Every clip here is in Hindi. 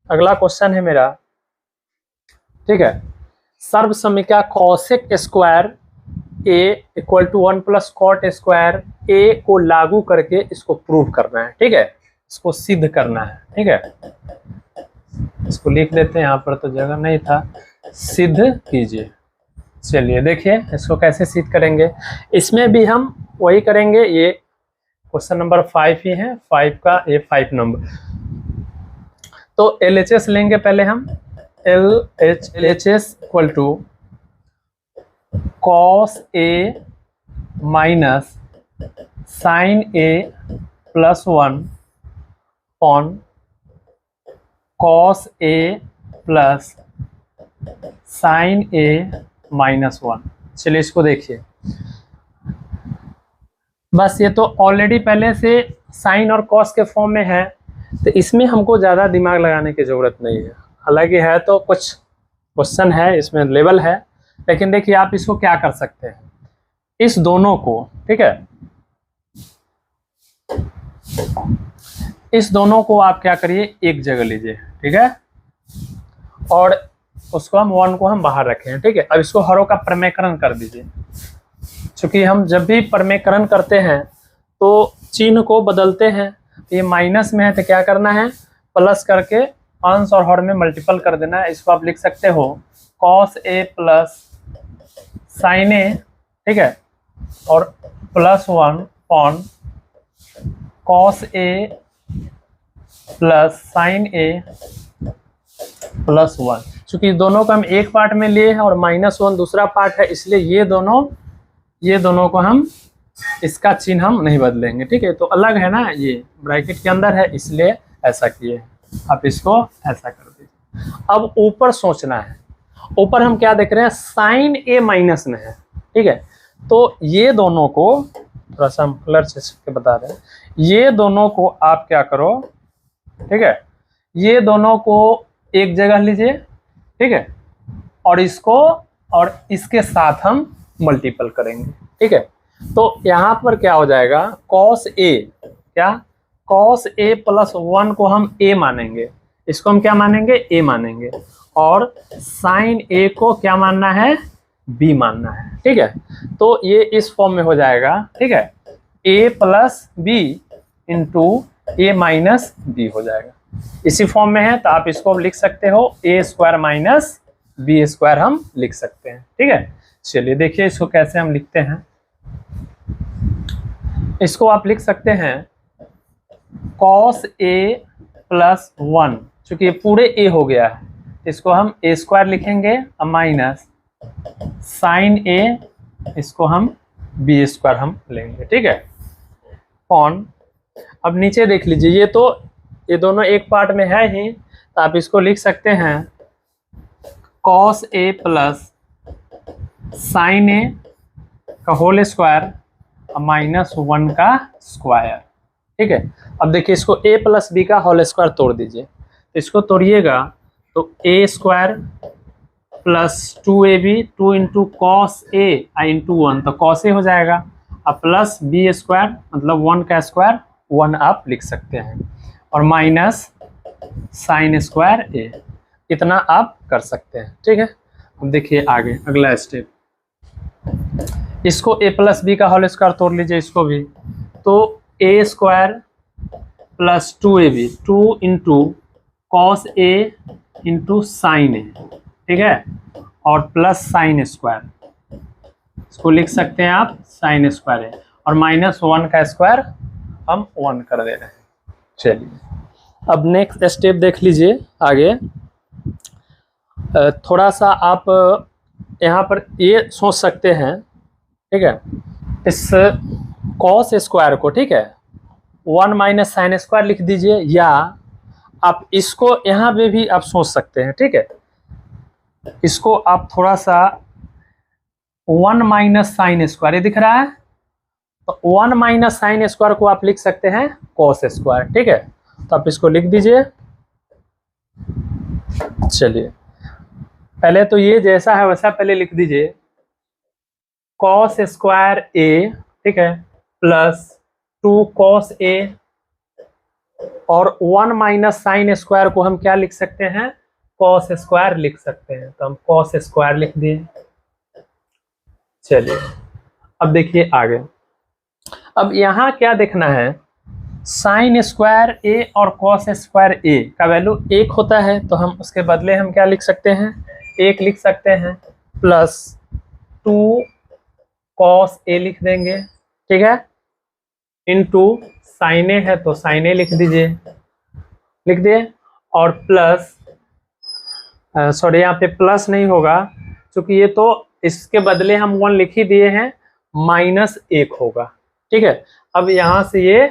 अगला क्वेश्चन है मेरा, ठीक है। सर्व समीकरण cosec square A equal to 1 plus cot square A को लागू करके इसको प्रूव करना है, ठीक है, इसको सिद्ध करना है, ठीक है। इसको लिख लेते हैं, यहाँ पर तो जगह नहीं था। सिद्ध कीजिए। चलिए देखिए इसको कैसे सिद्ध करेंगे। इसमें भी हम वही करेंगे, ये क्वेश्चन नंबर 5 ही है, 5 का ये 5 नंबर। तो LHS लेंगे पहले हम। LHS equal to cos A minus sine A plus 1 on cos A plus sine A minus 1। चलिए इसको देखिए, बस ये तो ऑलरेडी पहले से साइन और कॉस के फॉर्म में है, तो इसमें हमको ज़्यादा दिमाग लगाने की ज़रूरत नहीं है। हालांकि है तो कुछ क्वेश्चन है इसमें लेवल है, लेकिन देखिए आप इसको क्या कर सकते हैं, इस दोनों को, ठीक है, इस दोनों को आप क्या करिए, एक जगह लीजिए, ठीक है, और उसको हम 1 को हम बाहर रखें, ठीक है। अब इसको हरों का प्रमेयकरण कर दीजिए। चूंकि हम जब भी प्रमेयकरण करते हैं तो चिन्ह को बदलते हैं, ये माइनस में है तो क्या करना है, प्लस करके अंश और हर में मल्टीपल कर देना है। इसको आप लिख सकते हो cos A plus sine A, ठीक है, और plus 1 on cos A plus sine A plus 1। चूंकि दोनों को हम एक पार्ट में लिए हैं और -1 दूसरा पार्ट है, इसलिए ये दोनों को हम, इसका चिन्ह हम नहीं बदलेंगे, ठीक है। तो अलग है ना, ये ब्रैकेट के अंदर है इसलिए ऐसा किए। आप इसको ऐसा कर दीजिए। अब ऊपर सोचना है, ऊपर हम क्या देख रहे हैं, साइन ए माइनस में है, ठीक है। तो ये दोनों को थोड़ा सा हम कलर से के बता रहे हैं, ये दोनों को आप क्या करो, ठीक है, ये दोनों को एक जगह लीजिए, ठीक है, और इसको और इसके साथ हम मल्टीपल करेंगे, ठीक है। तो यहाँ पर क्या हो जाएगा, कॉस ए, क्या, कॉस ए प्लस 1 को हम ए मानेंगे, इसको हम क्या मानेंगे, ए मानेंगे, और साइन ए को क्या मानना है, बी मानना है, ठीक है। तो ये इस फॉर्म में हो जाएगा, ठीक है, ए प्लस बी इंटू ए माइनस बी हो जाएगा। इसी फॉर्म में है तो आप इसको लिख सकते हो ए स्क्वायर माइनस बी स्क्वायर हम लिख सकते हैं, ठीक है। चलिए देखिए इसको कैसे हम लिखते हैं। इसको आप लिख सकते हैं कॉस ए प्लस 1, चूंकि ये पूरे ए हो गया है, इसको हम ए स्क्वायर लिखेंगे माइनस साइन ए, इसको हम बी स्क्वायर हम लेंगे, ठीक है, ऑन। अब नीचे देख लीजिए, ये दोनों एक पार्ट में है ही, तो आप इसको लिख सकते हैं कॉस ए प्लस साइन ए का होल स्क्वायर -1 का स्क्वायर, ठीक है। अब देखिए इसको a प्लस बी का होल स्क्वायर तोड़ दीजिए, तो इसको तोड़िएगा तो a square plus 2ab 2 into cos A into 1, तो कॉस ए हो जाएगा, अब प्लस बी स्क्वायर मतलब 1 का स्क्वायर 1 आप लिख सकते हैं, और माइनस साइन स्क्वायर ए, इतना आप कर सकते हैं, ठीक है। अब देखिए आगे अगला स्टेप, इसको a प्लस बी का होल स्क्वायर तोड़ लीजिए, इसको भी, तो a square plus 2ab 2 into cos A into sine A, ठीक है, और प्लस साइन स्क्वायर, इसको लिख सकते हैं आप साइन स्क्वायर है, और -1 का स्क्वायर हम 1 कर दे रहे हैं। चलिए अब नेक्स्ट स्टेप देख लीजिए आगे। थोड़ा सा आप यहाँ पर ये सोच सकते हैं, ठीक है, इस कॉस स्क्वायर को, ठीक है, 1 माइनस साइन स्क्वायर लिख दीजिए, या आप इसको यहाँ पे भी आप सोच सकते हैं, ठीक है, इसको आप थोड़ा सा 1 माइनस साइन स्क्वायर, ये दिख रहा है, तो 1 माइनस साइन स्क्वायर को आप लिख सकते हैं कॉस स्क्वायर, ठीक है। तो आप इसको लिख दीजिए। चलिए पहले तो ये जैसा है वैसा पहले लिख दीजिए, कॉस स्क्वायर ए, ठीक है, प्लस 2 कॉस ए और 1 माइनस साइन स्क्वायर को हम क्या लिख सकते हैं, कॉस स्क्वायर लिख सकते हैं। तो हम कॉस स्क्वायर लिख दिए। चलिए अब देखिए आगे। अब यहाँ क्या देखना है, साइन स्क्वायर ए और कॉस स्क्वायर ए का वैल्यू 1 होता है, तो हम उसके बदले हम क्या लिख सकते हैं, 1 लिख सकते हैं, प्लस 2 कॉस ए लिख देंगे, ठीक है, इनटू साइन ए है तो साइन ए लिख दीजिए, लिख दिए, और प्लस सॉरी यहाँ पे प्लस नहीं होगा क्योंकि ये तो इसके बदले हम 1 लिख ही दिए हैं, माइनस 1 होगा, ठीक है। अब यहाँ से ये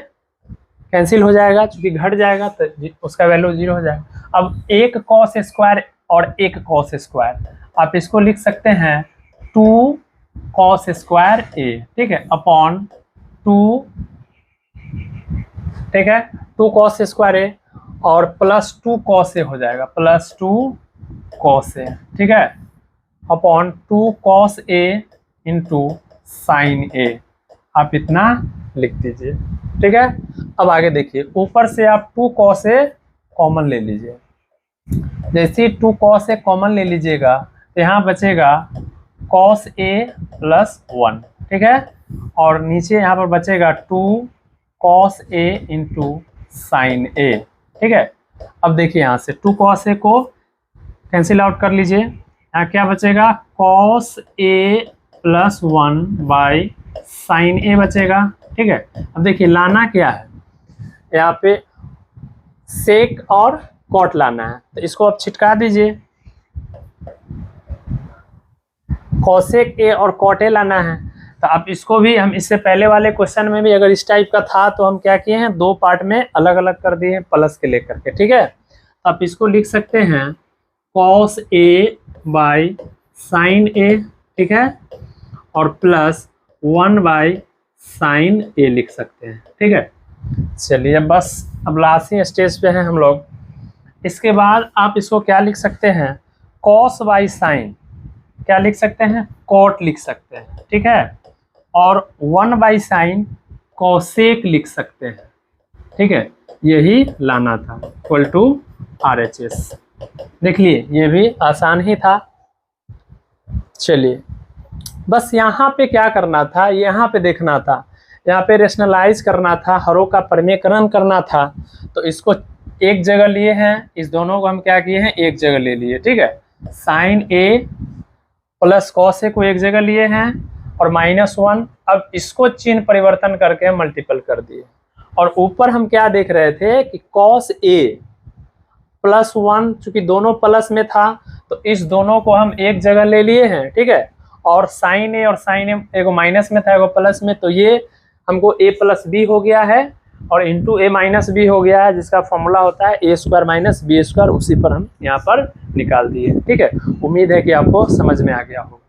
कैंसिल हो जाएगा क्योंकि घट जाएगा तो उसका वैल्यू 0 हो जाएगा। अब 1 कॉस स्क्वायर और 1 कॉस स्क्वायर, आप इसको लिख सकते हैं 2 कॉस स्क्वायर ए, ठीक है, अपॉन 2, ठीक है, 2 कॉस स्क्वायर ए और प्लस 2 कॉस ए हो जाएगा, प्लस 2 कॉस ए, ठीक है, upon 2 cos A into sine ए, आप इतना लिख दीजिए, ठीक है। अब आगे देखिए, ऊपर से आप 2 कॉस ए कॉमन ले लीजिए, जैसे ही 2 कॉस ए कॉमन ले लीजिएगा तो यहाँ बचेगा कॉस ए प्लस 1, ठीक है, और नीचे यहाँ पर बचेगा 2 cos A into sine A, ठीक है। अब देखिए यहाँ से 2 कॉस ए को कैंसिल आउट कर लीजिए, यहाँ क्या बचेगा, cos A plus 1 by sine A बचेगा, ठीक है। अब देखिए लाना क्या है, यहाँ पे सेक और कॉट लाना है, तो इसको आप छिटका दीजिए, कॉसेक ए और कॉट ए लाना है। तो अब इसको भी हम इससे पहले वाले क्वेश्चन में भी अगर इस टाइप का था तो हम क्या किए हैं, 2 पार्ट में अलग अलग कर दिए हैं प्लस के लेकर के, ठीक है। तो आप इसको लिख सकते हैं cos A by sine A, ठीक है, और प्लस 1 बाई साइन ए लिख सकते हैं, ठीक है। चलिए बस अब लास्ट ही स्टेज पे हैं हम लोग। इसके बाद आप इसको क्या लिख सकते हैं, कॉस बाई साइन क्या लिख सकते हैं, कॉट लिख सकते हैं, ठीक है, और 1 बाई साइन कॉसेक लिख सकते हैं, ठीक है, यही लाना था, इक्वल टू RHS। देख लिए ये भी आसान ही था। चलिए बस यहाँ पे क्या करना था, यहाँ पे देखना था, यहाँ पे रेशनलाइज करना था, हरों का प्रमेयकरण करना था। तो इसको एक जगह लिए हैं, इस दोनों को हम क्या किए हैं, एक जगह ले लिए, ठीक है। Sign A plus cos A को एक जगह लिए हैं और -1, अब इसको चिन्ह परिवर्तन करके मल्टीपल कर दिए, और ऊपर हम क्या देख रहे थे कि कॉस ए प्लस 1, चूंकि दोनों प्लस में था तो इस दोनों को हम एक जगह ले लिए हैं, ठीक है, और साइन ए और साइन ए, एगो माइनस में था एगो प्लस में, तो ये हमको a प्लस बी हो गया है और इंटू a माइनस बी हो गया है, जिसका फॉर्मूला होता है a square minus B square, उसी पर हम यहाँ पर निकाल दिए, ठीक है। उम्मीद है कि आपको समझ में आ गया होगा।